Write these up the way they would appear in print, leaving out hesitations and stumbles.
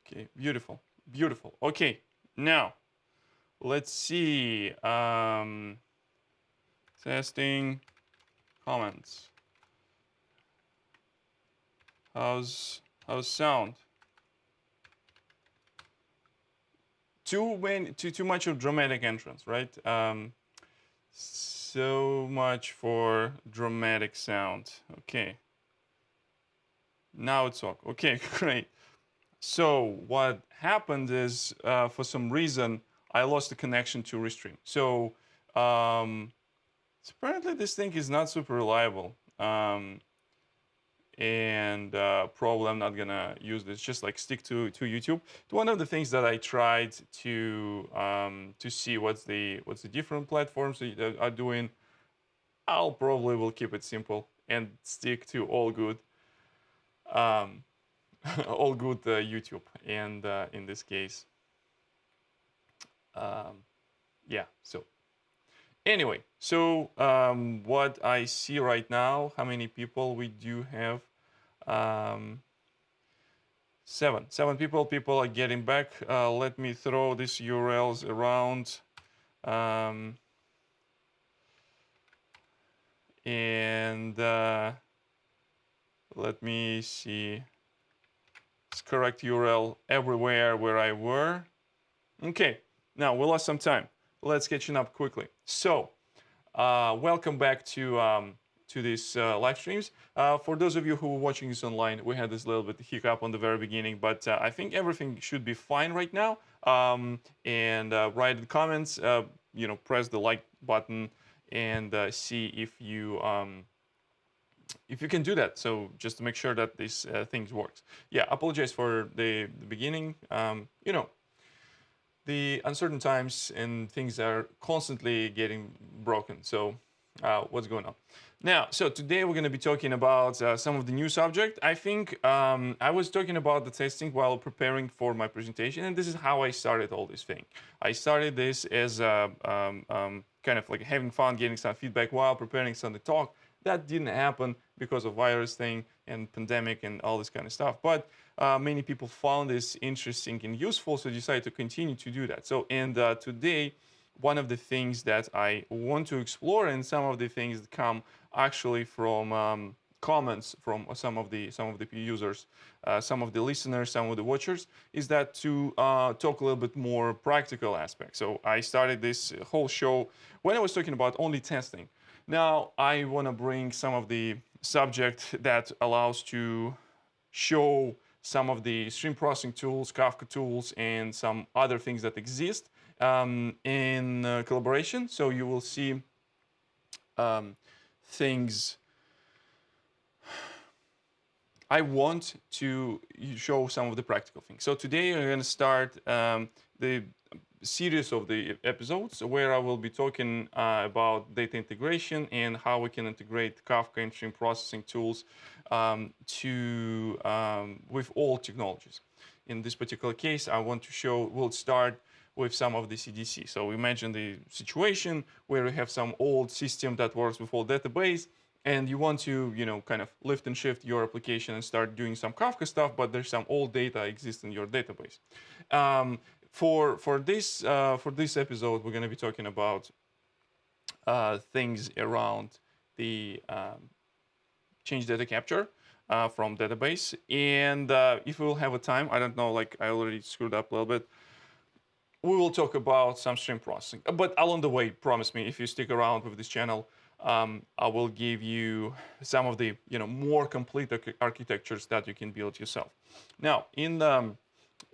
Okay, beautiful, beautiful. Okay, now let's see. Testing comments. How's sound? Too much of dramatic entrance, right? So much for dramatic sound. Okay. Now it's okay. Okay, great. So what happened is, for some reason, I lost the connection to Restream. Um, so apparently this thing is not super reliable. And probably I'm not gonna use this. Just like stick to YouTube. One of the things that I tried to see what's the different platforms that are doing. I'll probably will keep it simple and stick to all good, um, all good YouTube. And in this case, um, yeah. So anyway, what I see right now, how many people we do have? Um, seven people. People are getting back. Let me throw these URLs around. Um, and let me see. It's correct URL everywhere where I were. Okay, now we lost some time. Let's catching up quickly. So, welcome back to these live streams. For those of you who are watching this online, we had this little bit hiccup on the very beginning, but I think everything should be fine right now. And write in the comments, press the like button and see if you can do that. So just to make sure that this thing works. Yeah, apologize for the beginning. The uncertain times and things are constantly getting broken. So what's going on? Now, so today we're going to be talking about some of the new subject. I think I was talking about the testing while preparing for my presentation, and this is how I started all this thing. I started this as kind of like having fun, getting some feedback while preparing some talk. That didn't happen because of virus thing and pandemic and all this kind of stuff. But many people found this interesting and useful, so decided to continue to do that. Today, one of the things that I want to explore, and some of the things that come actually from comments from some of the users, some of the listeners, some of the watchers, is that to talk a little bit more practical aspects. So I started this whole show when I was talking about only testing. Now I want to bring some of the subject that allows to show some of the stream processing tools, Kafka tools, and some other things that exist in collaboration. So you will see things. I want to show some of the practical things. So today I'm going to start the series of the episodes where I will be talking about data integration and how we can integrate Kafka and stream processing tools with all technologies. In this particular case, I want to show, we'll start with some of the CDC. So imagine the situation where you have some old system that works with old database, and you want to, kind of lift and shift your application and start doing some Kafka stuff, but there's some old data exists in your database. For this episode, we're going to be talking about things around the change data capture from database, and if we will have a time, I don't know, like I already screwed up a little bit. We will talk about some stream processing, but along the way, promise me, if you stick around with this channel, I will give you some of the more complete architectures that you can build yourself. Now, in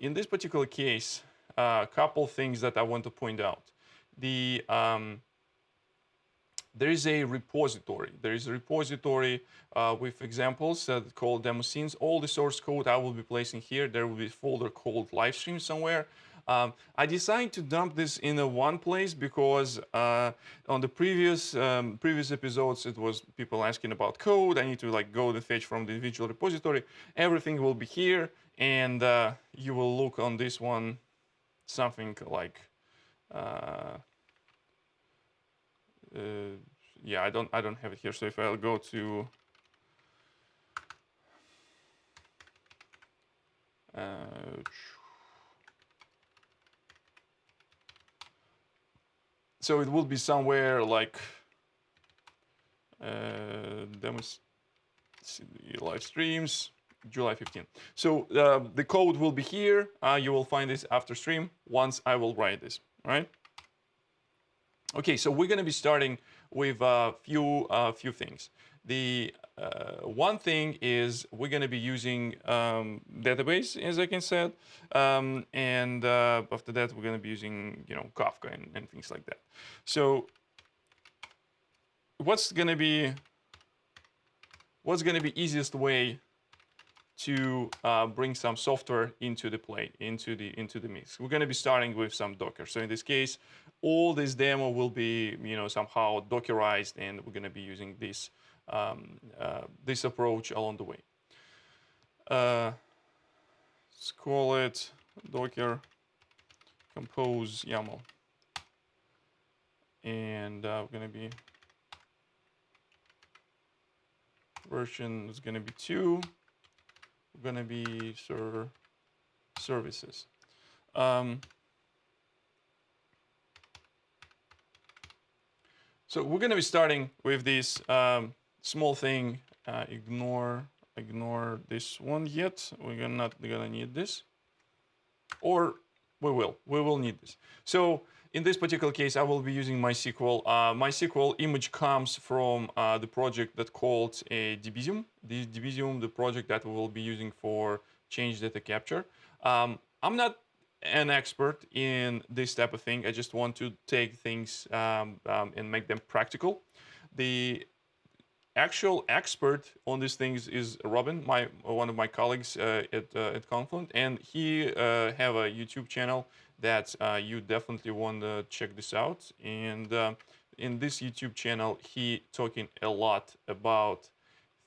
this particular case, a couple things that I want to point out. There is a repository. There is a repository with examples called demo scenes. All the source code I will be placing here. There will be a folder called live stream somewhere. I decided to dump this in one place because on the previous episodes it was people asking about code. I need to go and fetch from the individual repository. Everything will be here, and you will look on this one something like. Yeah, I don't have it here. So if I'll go to So it will be somewhere like live streams, July 15th. So the code will be here. You will find this after stream once I will write this, all right? Okay, so we're going to be starting with a few things. The one thing is we're going to be using database, as I can say, and after that we're going to be using Kafka and things like that. So what's going to be easiest way to bring some software into the play, into the mix? We're going to be starting with some Docker. So in this case, all this demo will be somehow Dockerized, and we're going to be using this this approach along the way. Let's call it Docker compose YAML, and we're going to be version is going to be 2. We're going to be services. So we're going to be starting with this small thing. Ignore this one yet. We're not going to need this, or we will need this. So in this particular case, I will be using MySQL. MySQL image comes from the project that called Debezium. This Debezium, the project that we will be using for change data capture. I'm not an expert in this type of thing. I just want to take things and make them practical. The actual expert on these things is Robin, one of my colleagues at Confluent, and he have a YouTube channel that you definitely want to check this out. And in this YouTube channel, he talking a lot about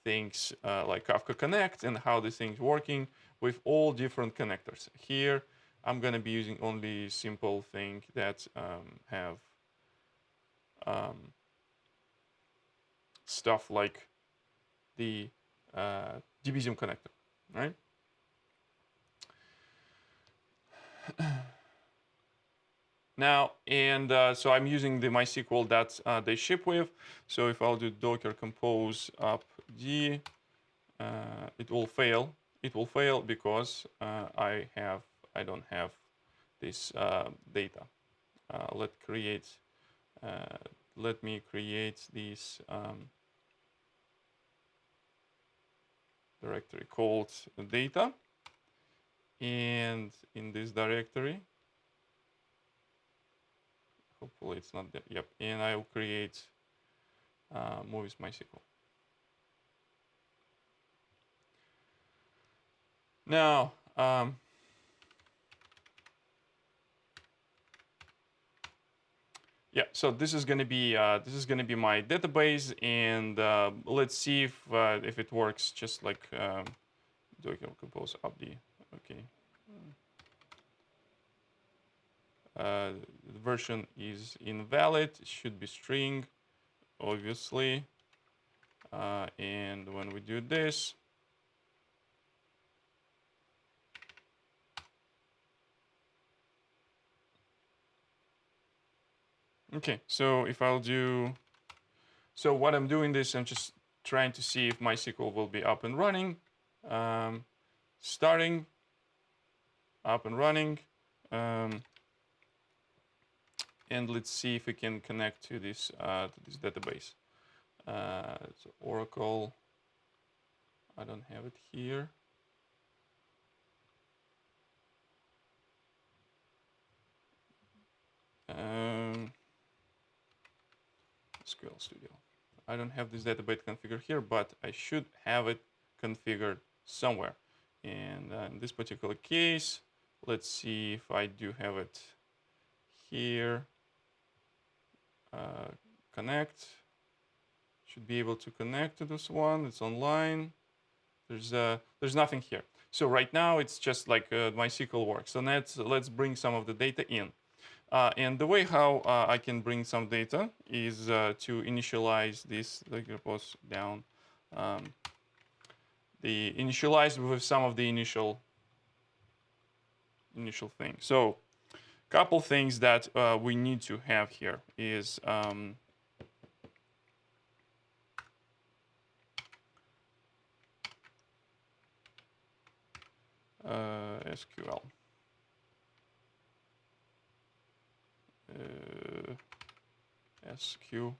things like Kafka Connect and how this thing's working with all different connectors. Here, I'm gonna be using only simple thing that have stuff like the Debezium connector, right? Now, and so I'm using the MySQL that they ship with. So if I'll do docker compose up d, it will fail. It will fail because I don't have this data. Let me create this directory called data, and in this directory, hopefully it's not there. Yep, and I will create movies MySQL. Now, yeah, so this is going to be my database, and let's see if it works just like docker compose upd. Okay. The version is invalid. It should be string, obviously. And when we do this, okay. So if I'll do, so what I'm doing this, I'm just trying to see if MySQL will be up and running. Starting, up and running. And let's see if we can connect to this database. So Oracle, I don't have it here. SQL Studio. I don't have this database configured here, but I should have it configured somewhere. And in this particular case, let's see if I do have it here. Connect. Should be able to connect to this one. It's online. There's nothing here. So right now it's just like MySQL works. So let's bring some of the data in. And the way how I can bring some data is to initialize this. Like pause down. The initialize with some of the initial thing. So couple things that we need to have here is SQL. SQL.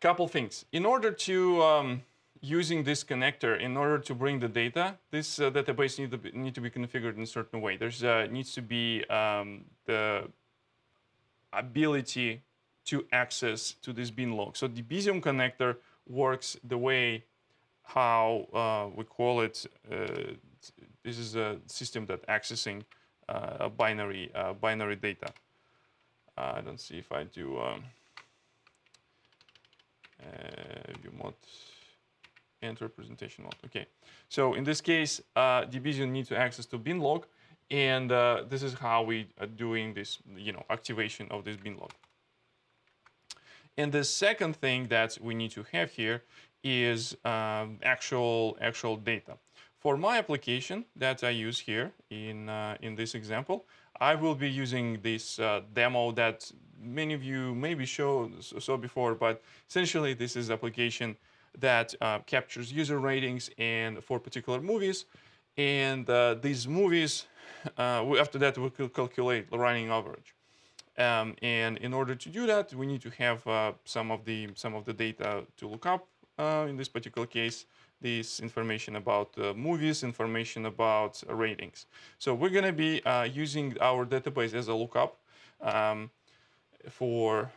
Couple things. In order to using this connector, in order to bring the data, this database need to be configured in a certain way. There's needs to be the ability to access to this bin log. So the Debezium connector works the way how we call it. This is a system that accessing a binary data. I don't see if I do view mode enter presentation mode. Okay, so in this case, Debezium needs to access to bin log, and this is how we are doing this, activation of this bin log. And the second thing that we need to have here is actual data. For my application that I use here in this example, I will be using this demo that many of you maybe saw before, but essentially this is application that captures user ratings and for particular movies, and these movies after that we will calculate the running average. And in order to do that, we need to have some of the data to look up. In this particular case, this information about movies, information about ratings. So we're going to be using our database as a lookup for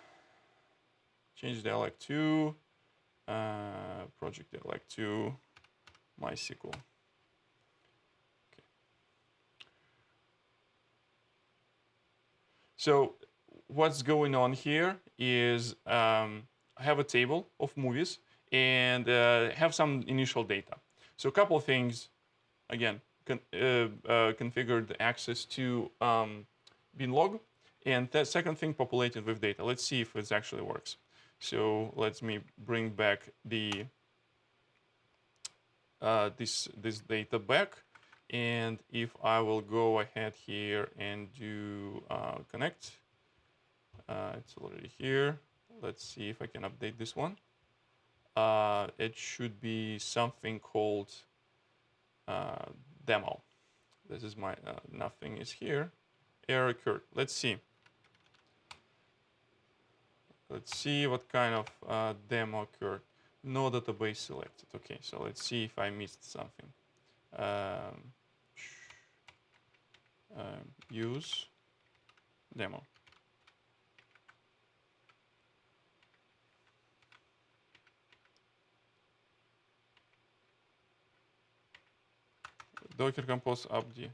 change dialect to project dialect to MySQL. Okay. So what's going on here is I have a table of movies and have some initial data. So a couple of things, again, configured access to bin log, and the second thing, populated with data. Let's see if it actually works. So let me bring back the this data back, and if I will go ahead here and do connect, it's already here. Let's see if I can update this one. It should be something called demo. This is my nothing is here. Error occurred. Let's see. Let's see what kind of demo occurred. No database selected. Okay, so let's see if I missed something. Use demo. Docker compose upd.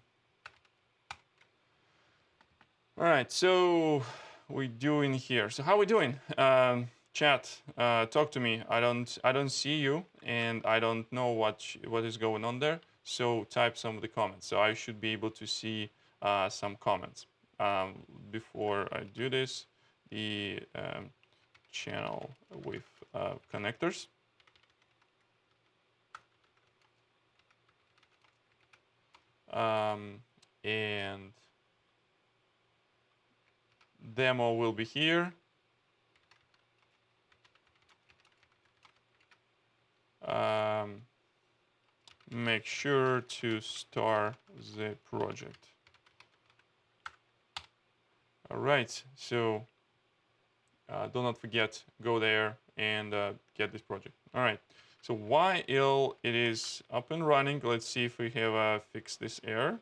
All right, so we doing here. So how we doing? Chat, talk to me. I don't see you, and I don't know what is going on there. So type some of the comments. So I should be able to see some comments. Before I do this, the channel with connectors. And demo will be here. Make sure to start the project. All right, so do not forget, go there and get this project. All right, so while it is up and running, let's see if we have fixed this error.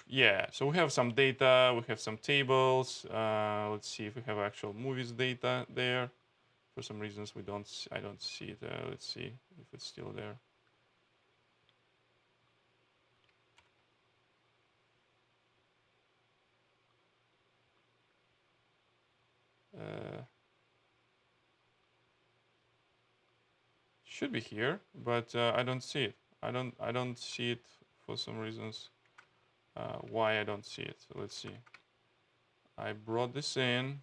Yeah, so we have some data, we have some tables. Let's see if we have actual movies data there. For some reasons I don't see it. Let's see if it's still there. Should be here, but I don't see it. I don't see it for some reasons. Why I don't see it? So let's see. I brought this in.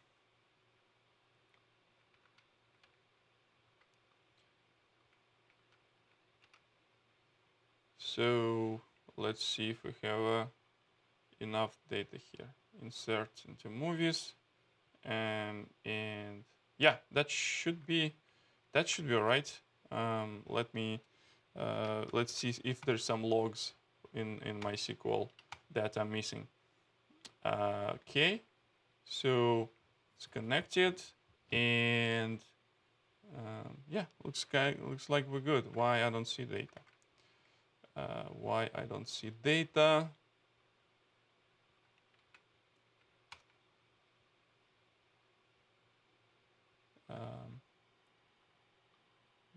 So let's see if we have enough data here. Insert into movies, and yeah, that should be all right. Let's see if there's some logs in MySQL that I'm missing. Okay, so it's connected, and yeah, looks like we're good. Why I don't see data? Why I don't see data?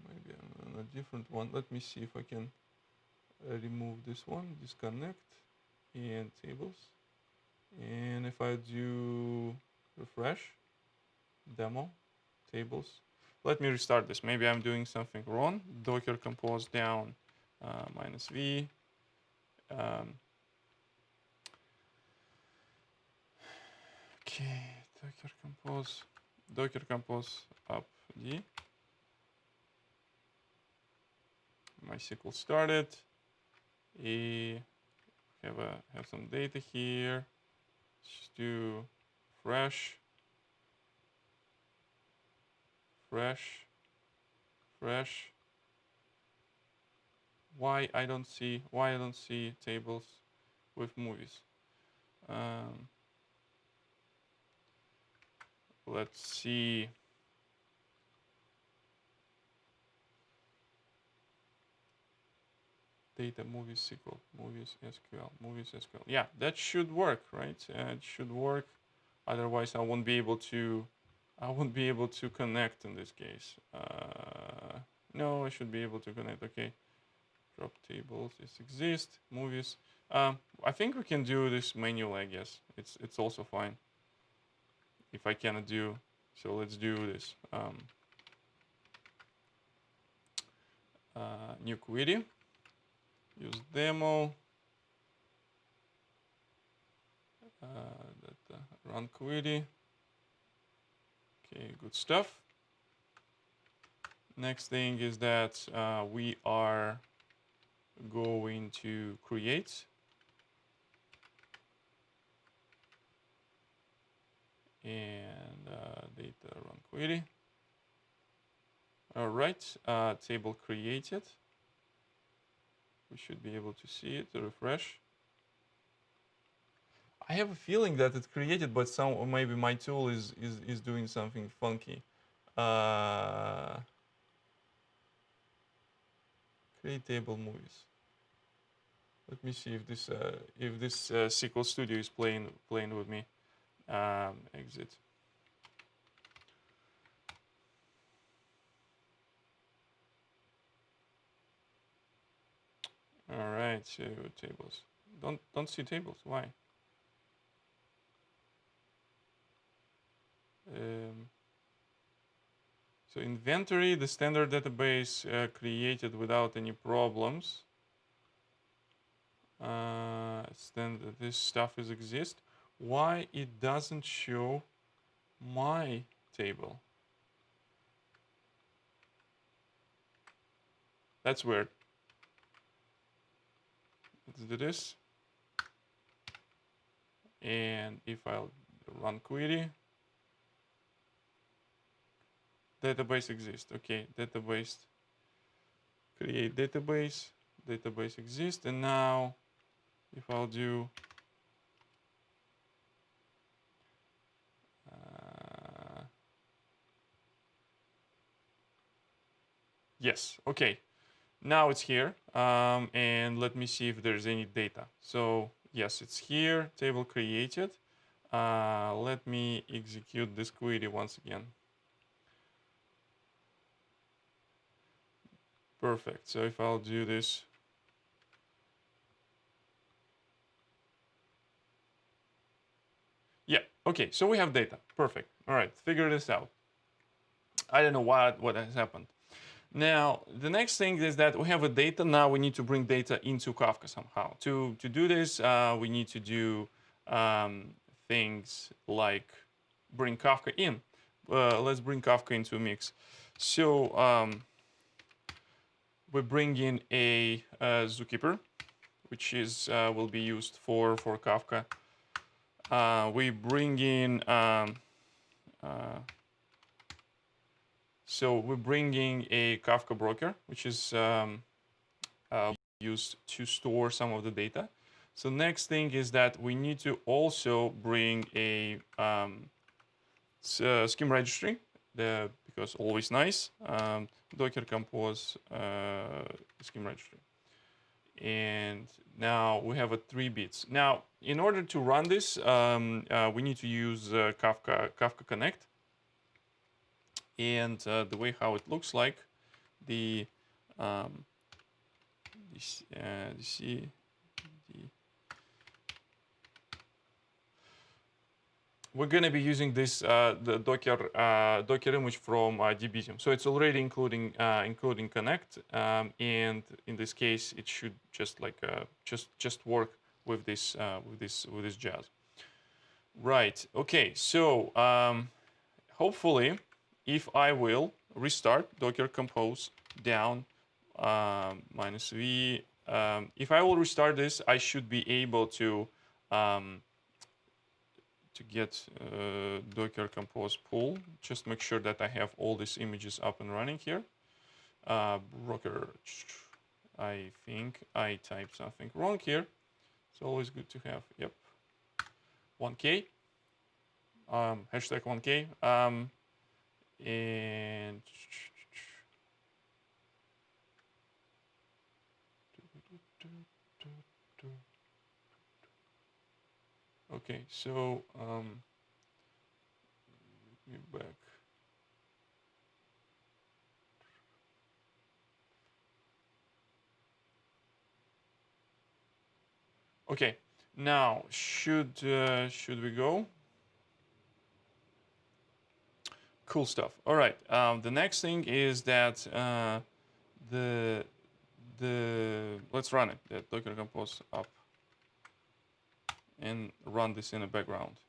Maybe I'm on a different one. Let me see if I can remove this one, disconnect, and tables. And if I do refresh, demo, tables, let me restart this. Maybe I'm doing something wrong. Docker compose down -v. Okay, Docker compose up d. MySQL started. Have some data here. Let's do fresh. Why I don't see tables with movies? Let's see. Data movies SQL, movies SQL. Yeah, that should work, right? It should work. Otherwise, I won't be able to connect in this case. No, I should be able to connect. Okay, drop tables. This exists. Movies. I think we can do this manually. I guess it's also fine. If I cannot do, so let's do this. New query. Use demo. Run query. Okay, good stuff. Next thing is that we are going to create and data run query. All right, table created. We should be able to see it. Refresh. I have a feeling that it's created, but maybe my tool is doing something funky. Create table movies. Let me see if this SQL Studio is playing with me. Exit. All right, so tables. Don't see tables. Why? So inventory, the standard database created without any problems. This stuff exists. Why it doesn't show my table? That's weird. Let's do this. And if I'll run query, database exists. Okay, database, create database, database exists. And now if I'll do yes, okay. Now it's here, and let me see if there's any data. So yes, it's here, table created. Let me execute this query once again. Perfect, so if I'll do this. Yeah, okay, so we have data, perfect. All right, figure this out. I don't know what has happened. Now, the next thing is that we have a data. Now we need to bring data into Kafka somehow. To do this, we need to do things like bring Kafka in. Let's bring Kafka into a mix. So we bring in a zookeeper. which is will be used for Kafka. We bring in so we're bringing a Kafka broker, which is used to store some of the data. So next thing is that we need to also bring a scheme registry, because always nice. Docker compose scheme registry. And now we have a 3 bits. Now, in order to run this, we need to use Kafka Connect. And the way how it looks like, we're going to be using this the Docker image from Debezium. So it's already including Connect, and in this case, it should just like just work with this jazz. Right. Okay. So hopefully, if I will restart Docker compose down -v, if I will restart this, I should be able to get Docker compose pool. Just make sure that I have all these images up and running here. Broker, I think I typed something wrong here. It's always good to have, yep, 1K, hashtag 1K, and okay, so me back. Okay, now should we go? Cool stuff. All right. The next thing is that let's run it. The Docker compose up and run this in the background.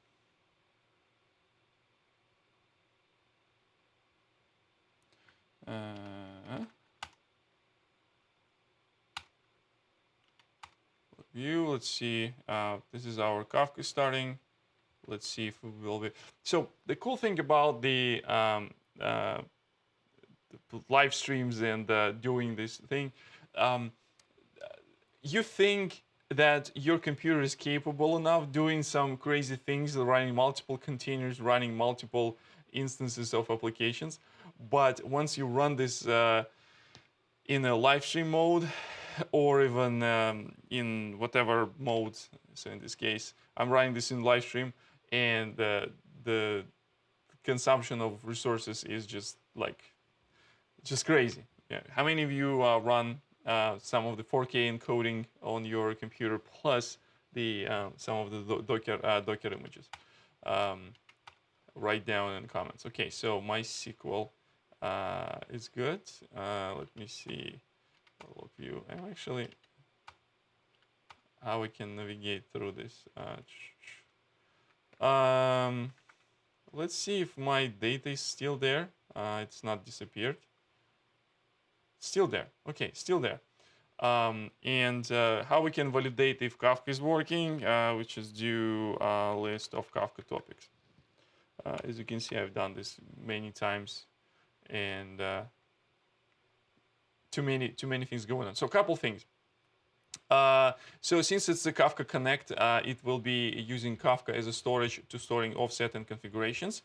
View. Let's see. This is our Kafka starting. Let's see if we will be. So the cool thing about the live streams and doing this thing, you think that your computer is capable enough doing some crazy things, running multiple containers, running multiple instances of applications. But once you run this in a live stream mode, or even in whatever mode, so in this case, I'm running this in live stream, and the consumption of resources is just crazy. Yeah. How many of you run some of the 4K encoding on your computer plus the some of the Docker images? Write down in the comments. Okay, so MySQL is good. Let me see. View. I'm actually how we can navigate through this. Let's see if my data is still there. It's not disappeared. Still there. Okay, still there. And how we can validate if Kafka is working, which is do list of Kafka topics. As you can see, I've done this many times, and too many things going on. So a couple things. So since it's the Kafka Connect, it will be using Kafka as a storage to storing offset and configurations.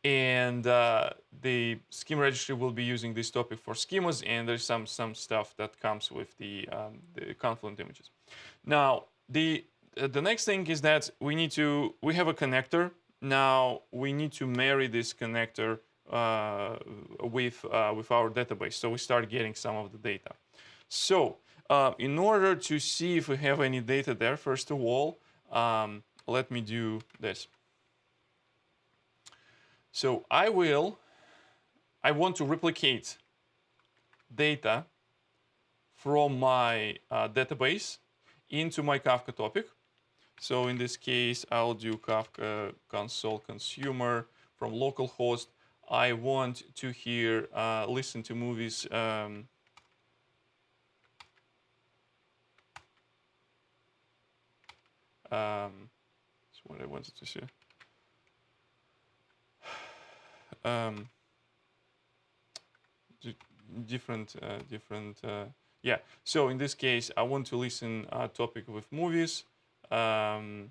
And the scheme registry will be using this topic for schemas, and there's some stuff that comes with the Confluent images. Now, the next thing is that we have a connector. Now we need to marry this connector with our database, so we start getting some of the data. So in order to see if we have any data there, first of all, let me do this. So I want to replicate data from my database into my Kafka topic. So in this case, I'll do Kafka console consumer from localhost. I want to hear listen to movies That's what I wanted to see. Um, different. Yeah. So in this case, I want to listen topic with movies, and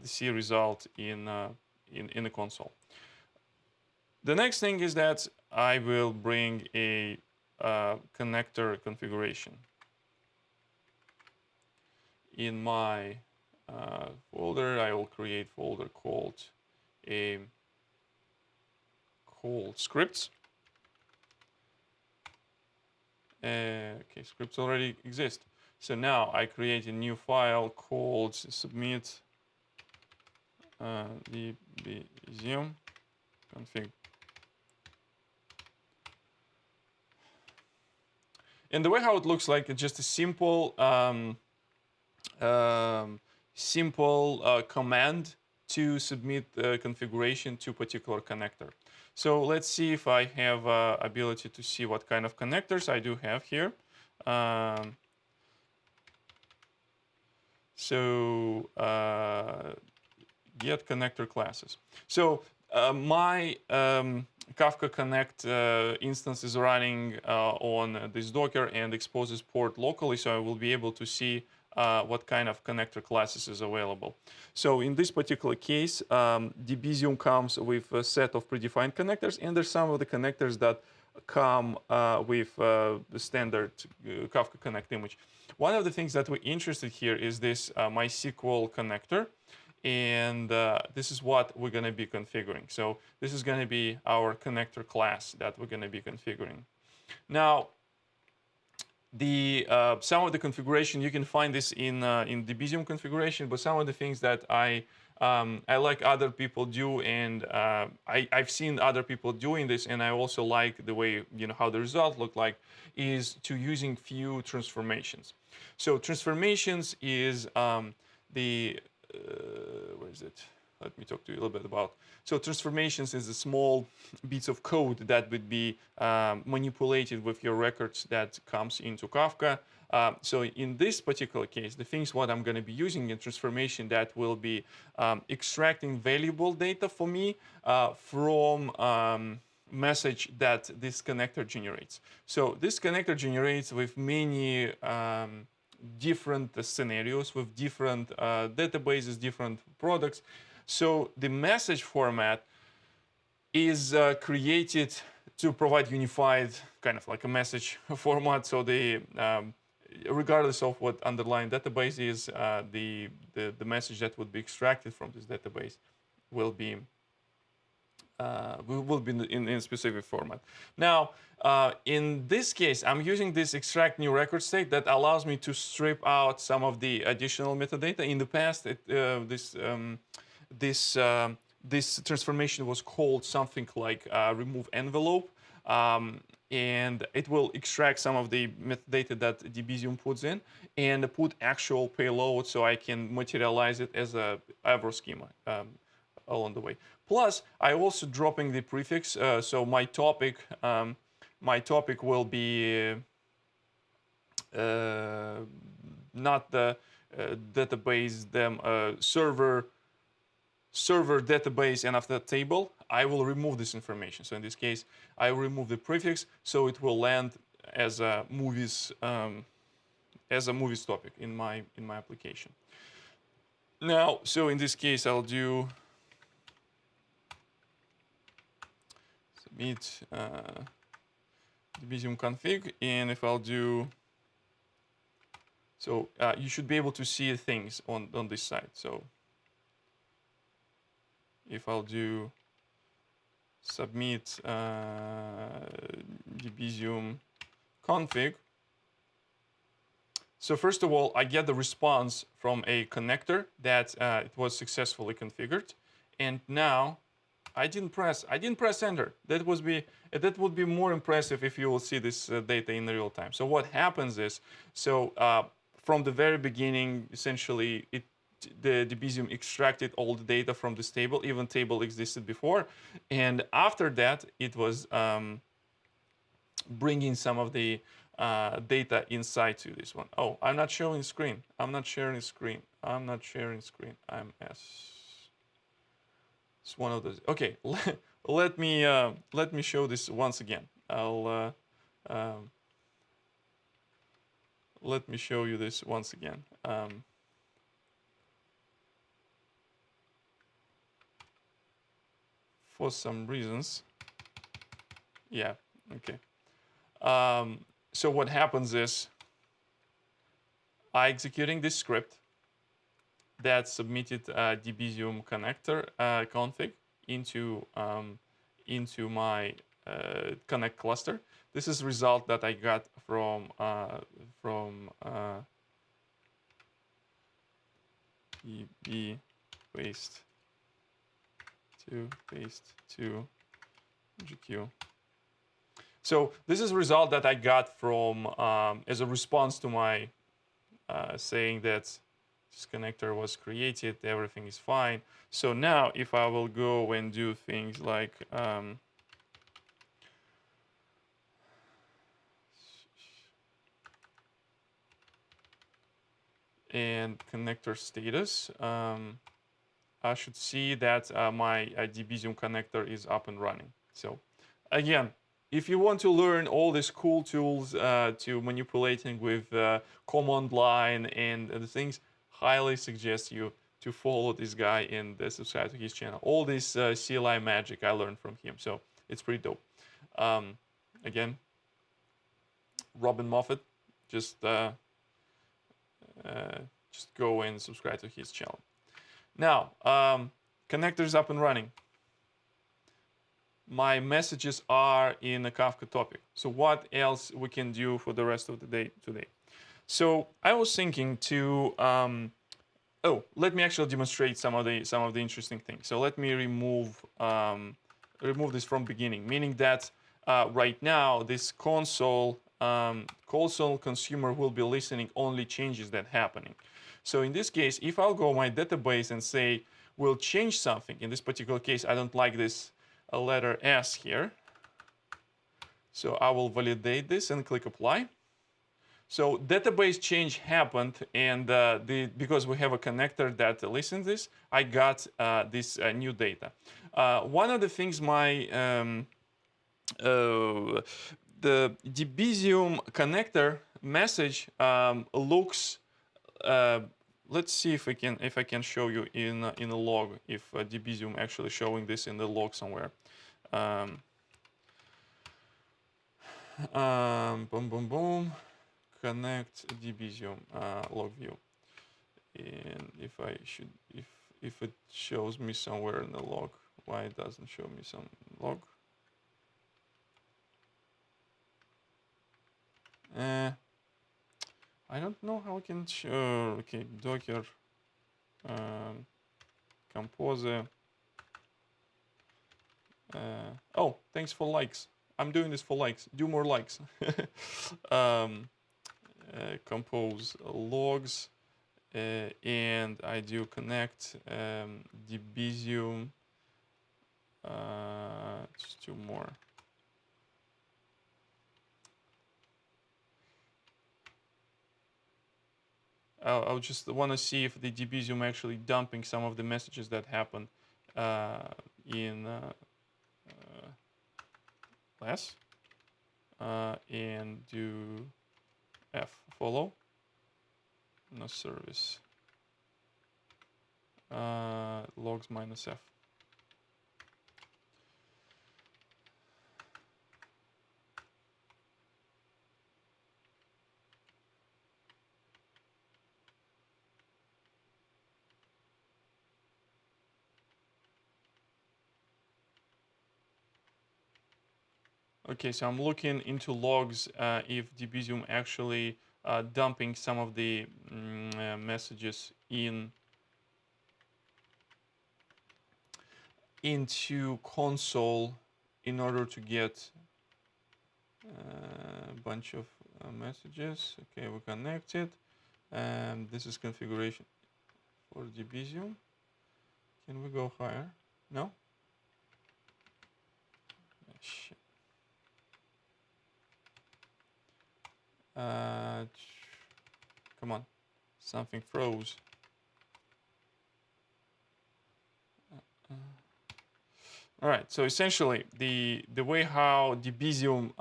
see result in the console. The next thing is that I will bring a connector configuration in my folder. I will create folder called scripts. Okay, scripts already exist. So now I create a new file called submit Debezium config. And the way how it looks like, it's just a simple command to submit the configuration to particular connector. So let's see if I have ability to see what kind of connectors I do have here. Get connector classes. So my Kafka Connect instance is running on this Docker and exposes port locally, so I will be able to see what kind of connector classes is available. So in this particular case, Debezium comes with a set of predefined connectors, and there's some of the connectors that come with the standard Kafka Connect image. One of the things that we're interested here is this MySQL connector. And this is what we're going to be configuring. So this is going to be our connector class that we're going to be configuring. Now, some of the configuration, you can find this in Debezium configuration, but some of the things that I like other people do, and I've seen other people doing this, and I also like the way, how the result look like, is to using few transformations. So transformations is where is it? Let me talk to you a little bit about. So transformations is the small bits of code that would be manipulated with your records that comes into Kafka. So in this particular case, the things what I'm going to be using in transformation that will be extracting valuable data for me from message that this connector generates. So this connector generates with many different scenarios, with different databases, different products. So the message format is created to provide unified kind of like a message format. So the regardless of what underlying database is, the message that would be extracted from this database will be in a specific format. Now, in this case, I'm using this extract new record state that allows me to strip out some of the additional metadata. In the past, this transformation was called something like remove envelope, and it will extract some of the metadata that Debezium puts in and put actual payload, so I can materialize it as a Avro schema along the way. Plus, I also dropping the prefix, so my topic will be not the database server database and after that table. I will remove this information. So in this case, I will remove the prefix, so it will land as a movies topic in my application. Now, so in this case, I'll do submit Debezium config, and if I'll do, so you should be able to see things on this side. So if I'll do submit Debezium config, so first of all, I get the response from a connector that it was successfully configured, and now I didn't press enter. That would be more impressive if you will see this data in real time. So what happens is, from the very beginning, essentially, the Debezium extracted all the data from this table. Even table existed before, and after that, it was bringing some of the data inside to this one. Oh, I'm not showing screen. I'm not sharing screen. I'm not sharing screen. I'm S. It's one of those. Okay, let me show this once again. Let me show you this once again. For some reasons, yeah. Okay. So what happens is I executing this script that submitted Debezium connector config into my connect cluster. This is the result that I got from EB paste to GQ. So this is a result that I got from as a response to my saying that this connector was created, everything is fine. So now if I will go and do things like and connector status, I should see that my Debezium connector is up and running. So again, if you want to learn all these cool tools to manipulating with command line and the things, highly suggest you to follow this guy and subscribe to his channel. All this CLI magic I learned from him, so it's pretty dope. Again, Robin Moffat, just go and subscribe to his channel. Now, connectors up and running. My messages are in a Kafka topic. So what else we can do for the rest of the day today? So I was thinking to let me actually demonstrate some of the interesting things. So let me remove this from beginning, meaning that right now this console consumer will be listening only changes that happening. So in this case, if I'll go my database and say we'll change something, in this particular case, I don't like this letter S here. So I will validate this and click apply. So database change happened, and because we have a connector that listens this, I got this new data. One of the things the Debezium connector message looks. Let's see if I can show you in a log if Debezium actually showing this in the log somewhere. Boom boom boom. Connect Debezium log view, and if it shows me somewhere in the log, why it doesn't show me some log? I don't know how I can show. Okay, Docker compose. Oh, thanks for likes. I'm doing this for likes. Do more likes. Compose logs, and I do connect Debezium. Just two more. I'll just want to see if the Debezium actually dumping some of the messages that happen in less and do F follow no service logs minus F. Okay, so I'm looking into logs if Debezium actually dumping some of the messages into console in order to get a bunch of messages. Okay, we connected. This is configuration for Debezium. Can we go higher? No? Shit. Come on, something froze. All right. So essentially, the way how Debezium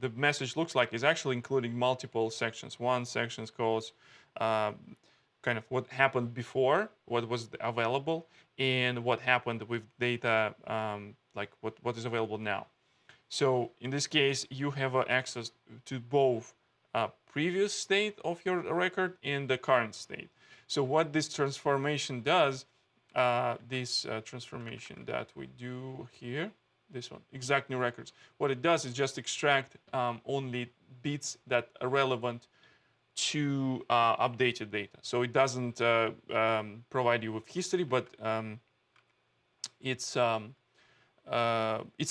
the message looks like is actually including multiple sections. One section goes kind of what happened before, what was available, and what happened with data, like what is available now. So in this case, you have access to both previous state of your record and the current state. So what this transformation does, this transformation that we do here, this one, exact new records, what it does is just extract only bits that are relevant to updated data. So it doesn't provide you with history, but it's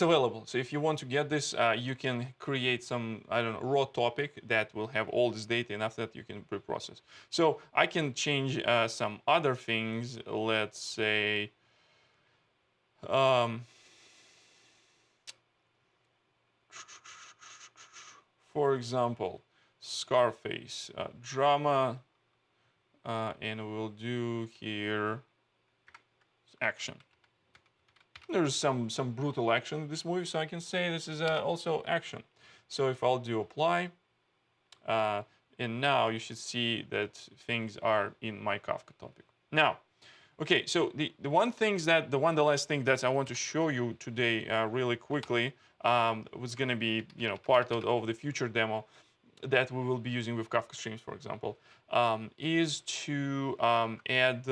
available. So if you want to get this, you can create some, I don't know, raw topic that will have all this data, and after that you can pre-process. So I can change some other things. Let's say, for example, Scarface drama, and we'll do here action. There's some brutal action in this movie, so I can say this is also action. So if I'll do apply, and now you should see that things are in my Kafka topic. Now, okay, so the last thing that I want to show you today really quickly was going to be part of the future demo that we will be using with Kafka Streams, for example, is to add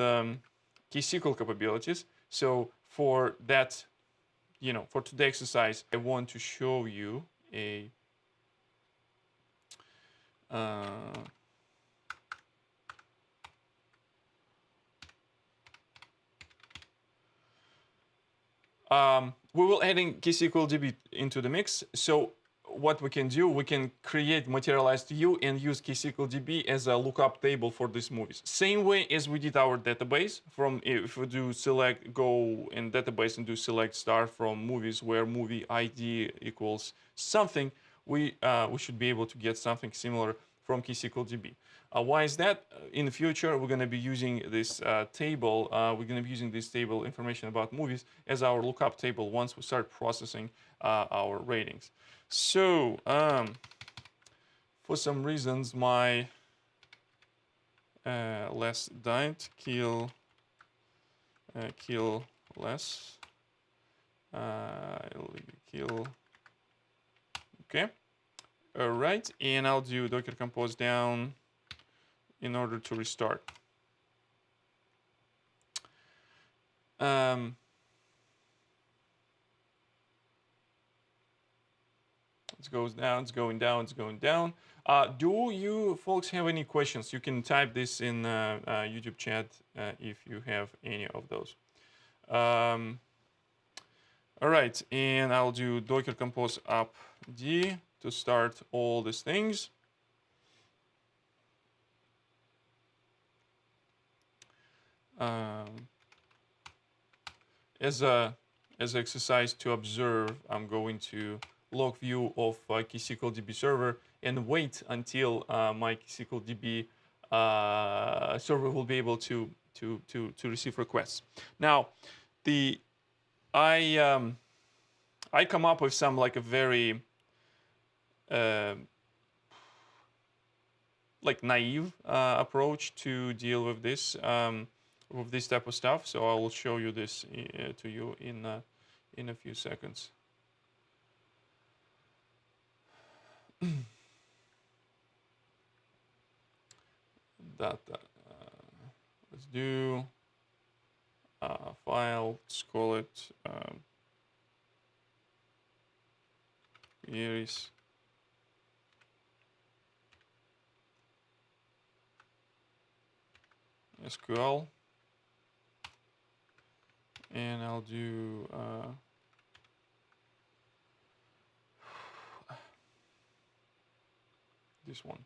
ksql capabilities. So for that, for today's exercise, I want to show you a we will adding ksqlDB into the mix. So what we can do, we can create materialized view and use ksqlDB as a lookup table for these movies. Same way as we did our database. From if we do select, go in database and do select star from movies where movie ID equals something, we should be able to get something similar from ksqlDB. Why is that? In the future, we're going to be using this table. We're going to be using this table information about movies as our lookup table once we start processing our ratings. So for some reasons, my less died kill less kill. Okay. All right, and I'll do docker compose down in order to restart. It goes down, it's going down, it's going down. Do you folks have any questions? You can type this in YouTube chat if you have any of those. All right, and I'll do docker compose up d to start all these things. As an exercise to observe, I'm going to log view of ksqlDB server and wait until my ksqlDB server will be able to receive requests. Now, I come up with some like a very like naive approach to deal with this type of stuff. So I will show you this to you in a few seconds. Data. Let's do file. Let's call it queries. SQL, and I'll do this one.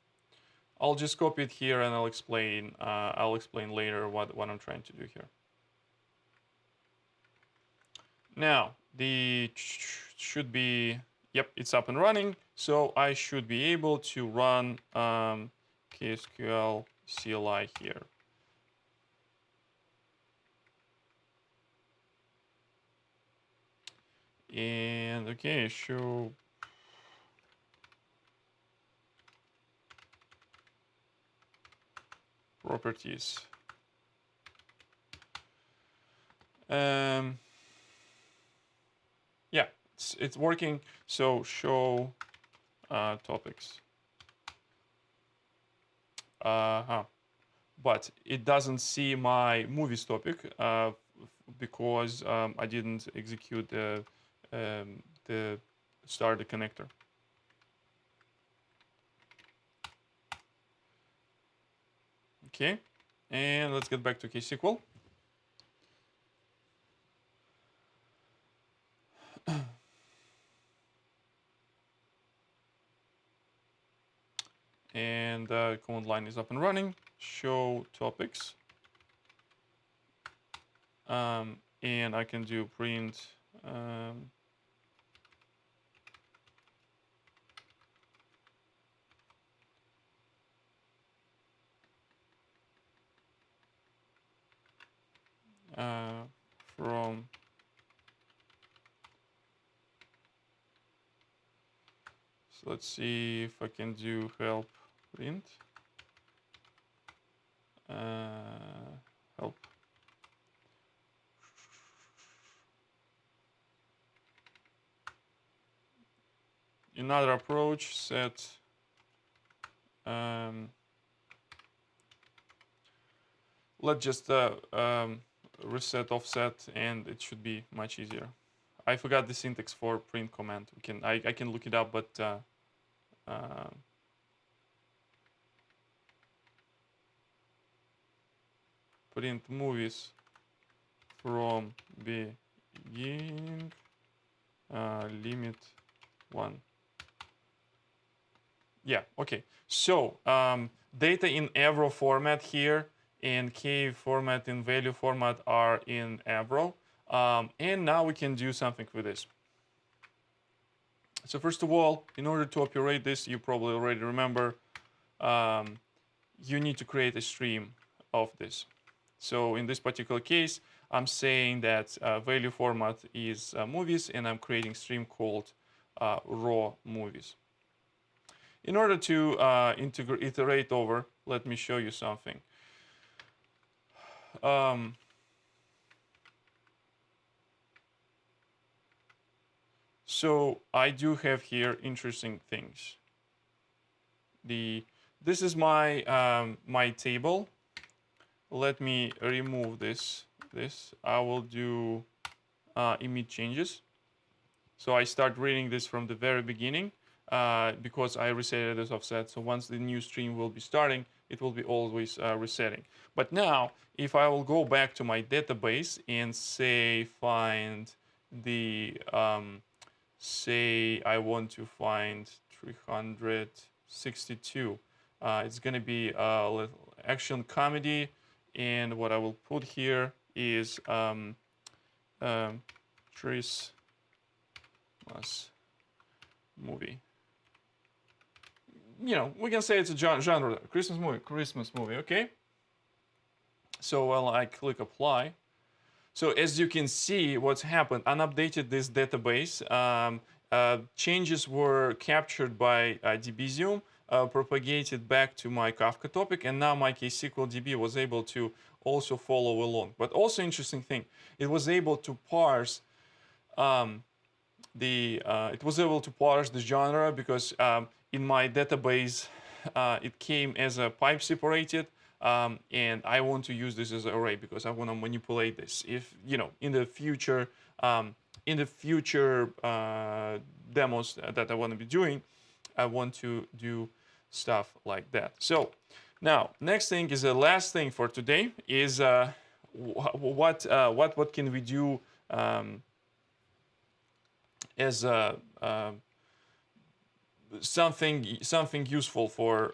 I'll just copy it here, and I'll explain later what I'm trying to do here. Now the should be, yep, it's up and running. So I should be able to run ksql CLI here. And okay, show properties. Yeah, it's working. So show topics. But it doesn't see my movies topic because I didn't execute the start the connector. Okay, and let's get back to ksql. And command line is up and running. Show topics. And I can do print from so let's see if I can do help print help. Another approach, set let's just reset offset, and it should be much easier. I forgot the syntax for print command. I can look it up, but print movies from beginning limit 1. Yeah, okay. So data in Avro format here and K format and value format are in Avro. And now we can do something with this. So first of all, in order to operate this, you probably already remember, you need to create a stream of this. So in this particular case, I'm saying that value format is movies, and I'm creating stream called raw movies. In order to iterate over, let me show you something. So I do have here interesting things. This is my my table. Let me remove this. I will do emit changes. So I start reading this from the very beginning because I reset this offset. So once the new stream will be starting, it will be always resetting. But now, if I will go back to my database and say find the say I want to find 362. It's going to be a little action comedy, and what I will put here is Christmas movie. You know, we can say it's a genre, Christmas movie, okay? So while I click apply, so as you can see, what's happened, unupdated this database. Changes were captured by Debezium, propagated back to my Kafka topic, and now my ksqlDB was able to also follow along. But also interesting thing, it was able to parse it was able to parse the genre because in my database it came as a pipe separated. And I want to use this as an array because I want to manipulate this. If you know, in the future demos that I want to be doing, I want to do stuff like that. So now, next thing is the last thing for today is what can we do as something useful for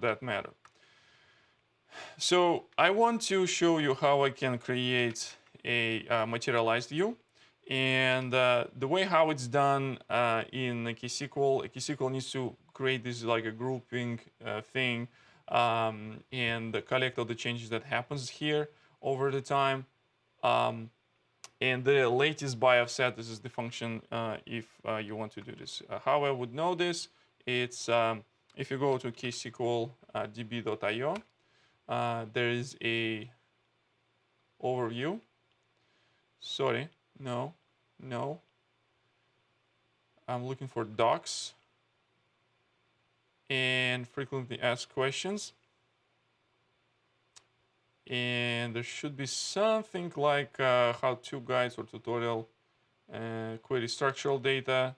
that matter. So I want to show you how I can create a materialized view, and the way how it's done in ksql needs to create this like a grouping thing and collect all the changes that happens here over the time. And the latest by offset, this is the function if you want to do this. How I would know this, it's if you go to ksqlDB.io, there is a overview. Sorry, no. I'm looking for docs and frequently asked questions. And there should be something like how-to guides or tutorial, query structural data,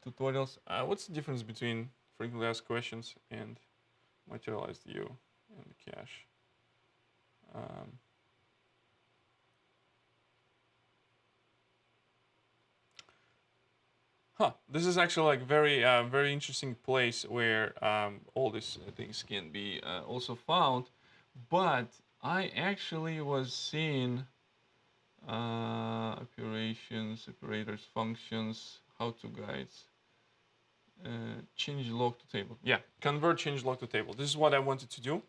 tutorials. What's the difference between frequently asked questions and materialized view and cache? This is actually like very interesting place where all these things can be also found. But I actually was seeing operations, operators, functions, how-to guides, change log to table. Yeah, convert change log to table. This is what I wanted to do.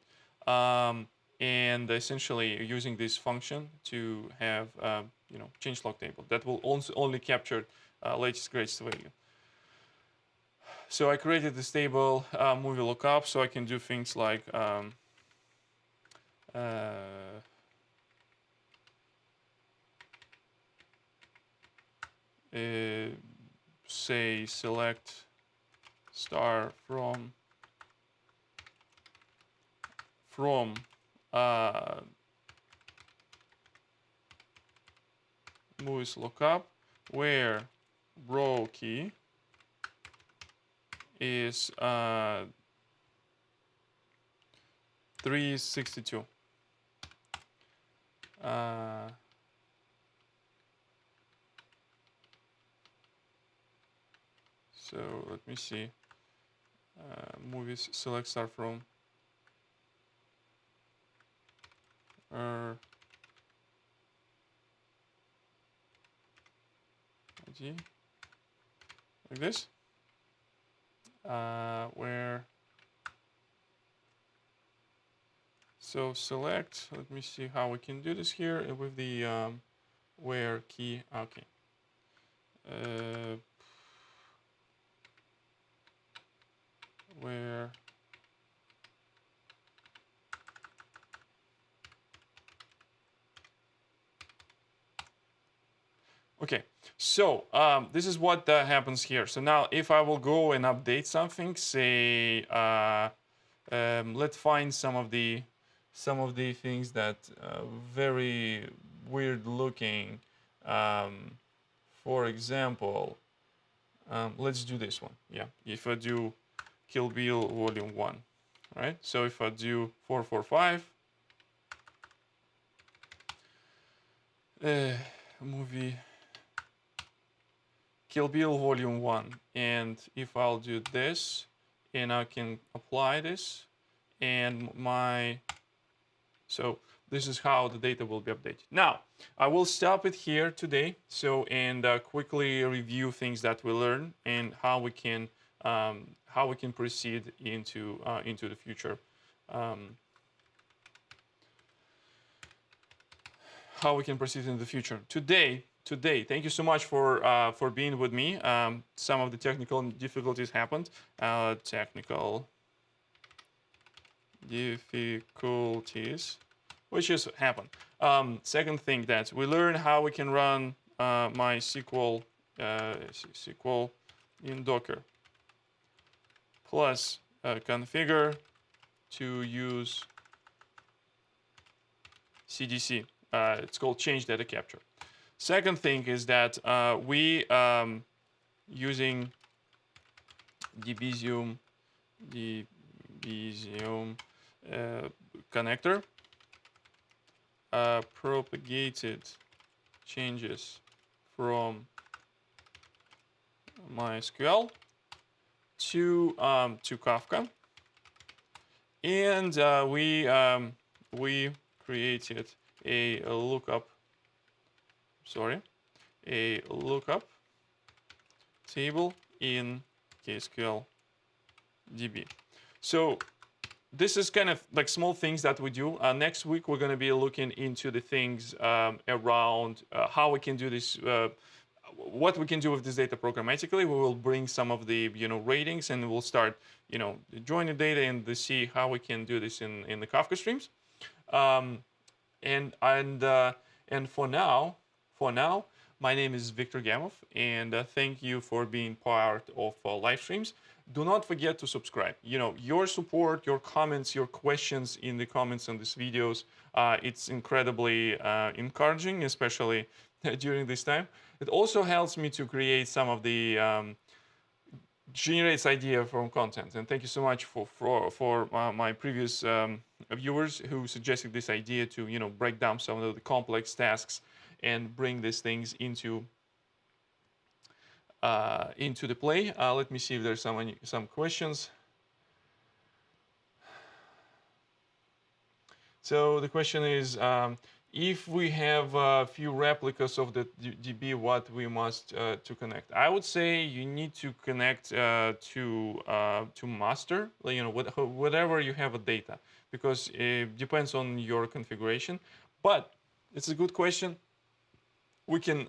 And essentially using this function to have change log table that will also only capture latest greatest value. So I created this table, movie lookup, so I can do things like say select star from movies lookup, where row key is 362. So let me see. Movies select star from ID like this. Where so select. Let me see how we can do this here with the where key. Okay. Where okay, so this is what happens here. So now if I will go and update something, say let's find some of the things that very weird looking. For example, let's do this one. Yeah, if I do Kill Bill Volume 1, right? So if I do 445, movie Kill Bill Volume 1, and if I'll do this, and I can apply this, and so this is how the data will be updated. Now, I will stop it here today, so and quickly review things that we learned and how we can proceed into the future. How we can proceed in the future. Today, thank you so much for being with me. Some of the technical difficulties happened. Technical difficulties, which just happened. Second thing that we learned how we can run MySQL SQL in Docker. Plus configure to use CDC. It's called change data capture. Second thing is that we using Debezium connector propagated changes from MySQL to Kafka, and we created a lookup table in ksqlDB. So this is kind of like small things that we do. Next week, we're going to be looking into the things around how we can do this, what we can do with this data programmatically. We will bring some of the ratings, and we'll start join the data and see how we can do this in the Kafka streams. Um, and for now, my name is Viktor Gamov, and thank you for being part of live streams. Do not forget to subscribe. Your support, your comments, your questions in the comments on these videos, it's incredibly encouraging, especially during this time. It also helps me to create some of the generates idea from content. And thank you so much for my previous viewers who suggested this idea to break down some of the complex tasks and bring these things into the play. Let me see if there's some questions. So the question is, if we have a few replicas of the DB, what we must to connect? I would say you need to connect to master, whatever you have a data, because it depends on your configuration. But it's a good question. We can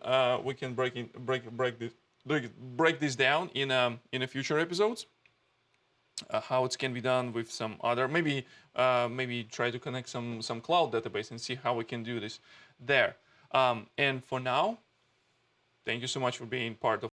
break this down in a future episodes. How it can be done with some other, maybe try to connect some cloud database and see how we can do this there. And for now, thank you so much for being part of